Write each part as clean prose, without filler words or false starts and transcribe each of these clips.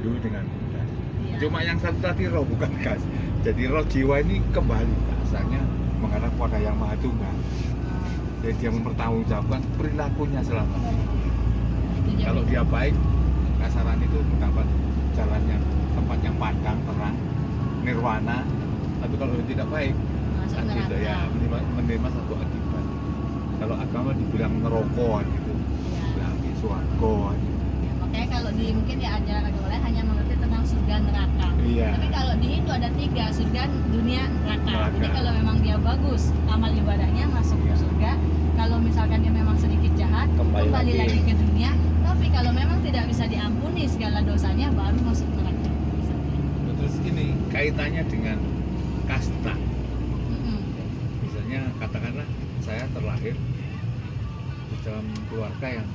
Hindu dengan Buddha. Iya. Cuma yang satu tadi roh bukan gas. Jadi roh jiwa ini kembali ke asalnya mengarah pada yang Maha Tunggal. Jadi dia mempertanggungjawabkan perilakunya selama ini. Itu jadi Kalau dia baik, kasaran itu mendapat jalannya tempat yang padang, terang, nirwana. Tapi kalau dia tidak baik, masuk kan gitu neraka. ya, menerima satu akibat. Kalau agama dibilang neraka gitu, Iya. bilang swarga gitu. Ya, makanya kalau di mungkin ya ajaran agama lain hanya mengerti tentang surga neraka. Iya. Tapi kalau di Hindu ada 3, surga, dunia, neraka. Neraka. Jadi kalau memang dia bagus amal ibadahnya masuk ke Iya. surga. Kalau misalkan dia memang sedikit jahat, Kembali kembali lagi. lagi ke dunia. Tapi kalau memang tidak bisa diampuni segala dosanya, baru masuk neraka. Terus ini kaitannya dengan kasta. Mm-mm. Misalnya katakanlah saya terlahir di dalam keluarga yang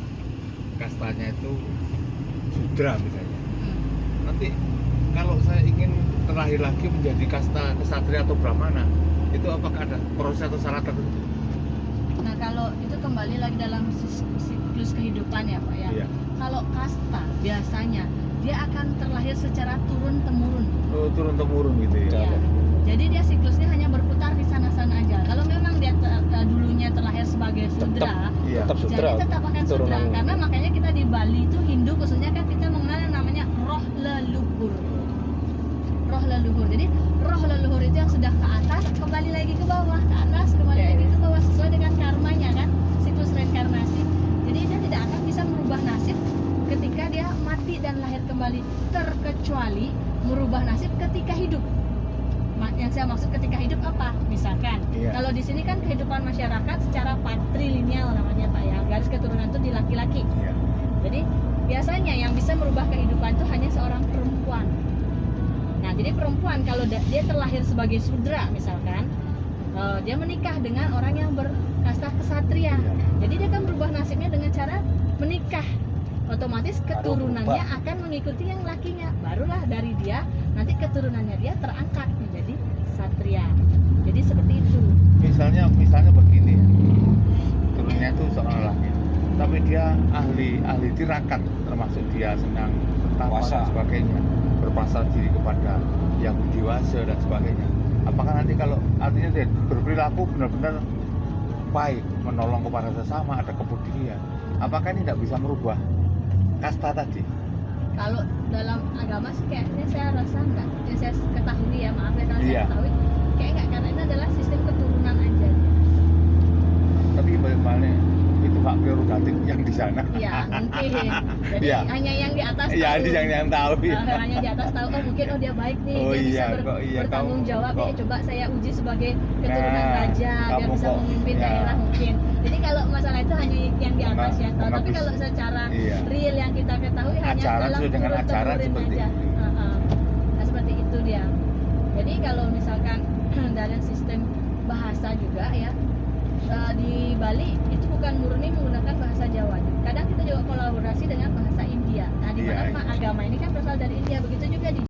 kastanya itu sudra misalnya. Mm. Nanti kalau saya ingin terlahir lagi menjadi kasta kesatria atau brahmana, itu apakah ada proses atau syarat tertentu? Nah kalau itu kembali lagi dalam siklus kehidupan ya Pak ya. Iya. Kalau kasta biasanya dia akan terlahir secara turun temurun. Oh, turun temurun gitu ya. Iya. Ya. Jadi dia siklusnya hanya berputar di sana-sana aja. Kalau memang dia dulunya terlahir sebagai sudra, Iya. Tetap sudra. jadi tetap akan sudra. Turunan. Karena makanya kita di Bali itu Hindu khususnya kan kita mengenal yang namanya roh leluhur. Roh leluhur. Jadi roh leluhur itu yang sudah ke atas kembali lagi ke bawah, ke atas kembali lagi ke bawah sesuai dengan karmanya kan, siklus reinkarnasi. Jadi dia tidak akan bisa merubah nasib ketika dia mati dan lahir kembali, terkecuali merubah nasib ketika hidup. Yang saya maksud ketika hidup apa? Misalkan, Iya. kalau di sini kan kehidupan masyarakat secara patrilineal namanya Pak ya, garis keturunan itu di laki-laki. Iya. Jadi biasanya yang bisa merubah kehidupan itu hanya seorang perempuan. Nah, jadi perempuan kalau dia terlahir sebagai sudra misalkan, dia menikah dengan orang yang berkasta kesatria. Iya. Jadi dia akan merubah nasibnya dengan cara menikah. Otomatis keturunannya berubah. akan mengikuti yang lakinya. Barulah dari dia nanti keturunannya dia terangkat menjadi satria. Jadi seperti itu. Misalnya begini ya. Turunnya itu seorang laki, tapi dia ahli tirakat, termasuk dia senang bertapa Puasa. dan sebagainya, berpasrah diri kepada yang dewasa dan sebagainya. Apakah nanti kalau artinya dia berperilaku benar-benar baik, menolong kepada sesama, ada kepedulian, apakah ini tidak bisa merubah kasta tadi? Kalau dalam agama sih kayaknya saya rasa enggak. Yang saya ketahui ya, maaf ya kalau Iya. saya ketahui kayak enggak, karena ini adalah sistem keturunan aja. Tapi bagaimana itu hak prerogatif yang di sana? Iya, mungkin. Jadi Iya. hanya yang di atas Iya, tahu. yang tahu ya. Hanya di atas tahu, oh mungkin dia baik nih, Oh dia iya, bisa kok iya, bertanggung kamu- jawab kok- ya, coba saya uji sebagai keturunan Nah, raja, biar kamu bisa kok- memimpin ya. daerah mungkin. Jadi kalau masalah itu hanya yang di atas ya, tahu. Tapi Menghabis- kalau secara Iya. real yang kita ketahui hanya Ajaran dalam sesuai dengan ajaran turun-temurun seperti aja. itu. Nah, seperti itu dia. Jadi kalau misalkan dalam sistem bahasa juga ya, di Bali itu bukan murni menggunakan bahasa Jawa. Kadang kita juga kolaborasi dengan bahasa India. Nah, di Iya, mana iya. agama ini kan berasal dari India, begitu juga di